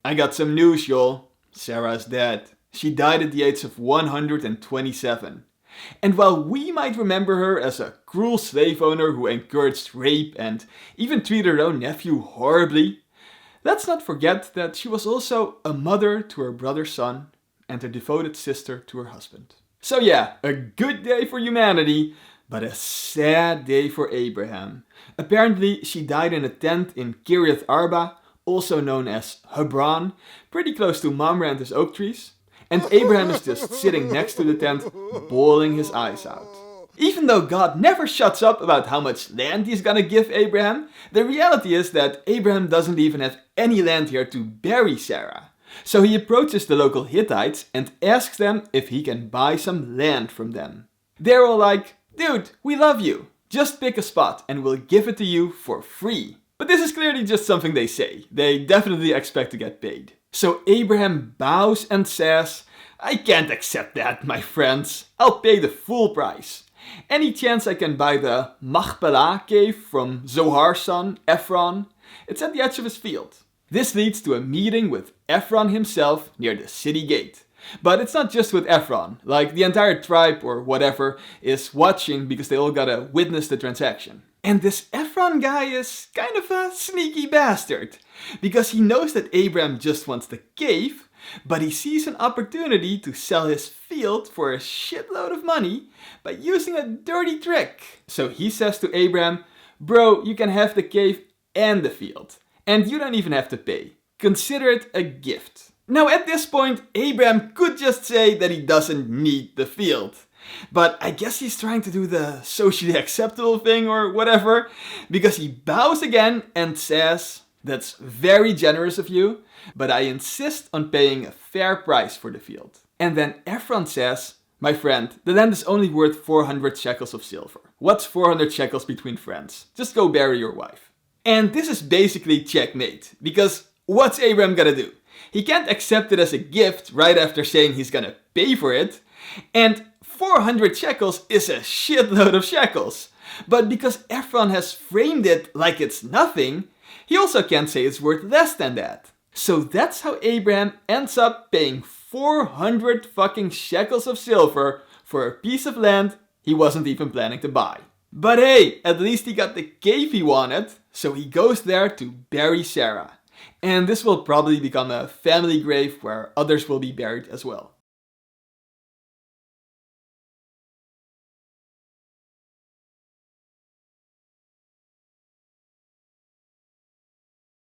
I got some news, y'all. Sarah's dead. She died at the age of 127. And while we might remember her as a cruel slave owner who encouraged rape and even treated her own nephew horribly, let's not forget that she was also a mother to her brother's son and a devoted sister to her husband. So yeah, a good day for humanity, but a sad day for Abraham. Apparently, she died in a tent in Kiryat Arba, also known as Hebron, pretty close to Mamre and his oak trees. And Abraham is just sitting next to the tent, bawling his eyes out. Even though God never shuts up about how much land he's gonna give Abraham, the reality is that Abraham doesn't even have any land here to bury Sarah. So he approaches the local Hittites and asks them if he can buy some land from them. They're all like, dude, we love you. Just pick a spot and we'll give it to you for free. But this is clearly just something they say. They definitely expect to get paid. So Abraham bows and says, I can't accept that, my friends. I'll pay the full price. Any chance I can buy the Machpelah cave from Zohar's son, Ephron? It's at the edge of his field. This leads to a meeting with Ephron himself near the city gate. But it's not just with Ephron, like the entire tribe or whatever is watching because they all gotta witness the transaction. And this Ephron guy is kind of a sneaky bastard, because he knows that Abraham just wants the cave, but he sees an opportunity to sell his field for a shitload of money by using a dirty trick. So he says to Abraham, bro, you can have the cave and the field, and you don't even have to pay. Consider it a gift. Now at this point, Abraham could just say that he doesn't need the field. But I guess he's trying to do the socially acceptable thing or whatever, because he bows again and says, that's very generous of you, but I insist on paying a fair price for the field. And then Ephron says, my friend, the land is only worth 400 shekels of silver. What's 400 shekels between friends? Just go bury your wife. And this is basically checkmate, because what's Abraham gonna do? He can't accept it as a gift right after saying he's gonna pay for it, and 400 shekels is a shitload of shekels. But because Ephron has framed it like it's nothing, he also can't say it's worth less than that. So that's how Abraham ends up paying 400 fucking shekels of silver for a piece of land he wasn't even planning to buy. But hey, at least he got the cave he wanted, so he goes there to bury Sarah. And this will probably become a family grave where others will be buried as well.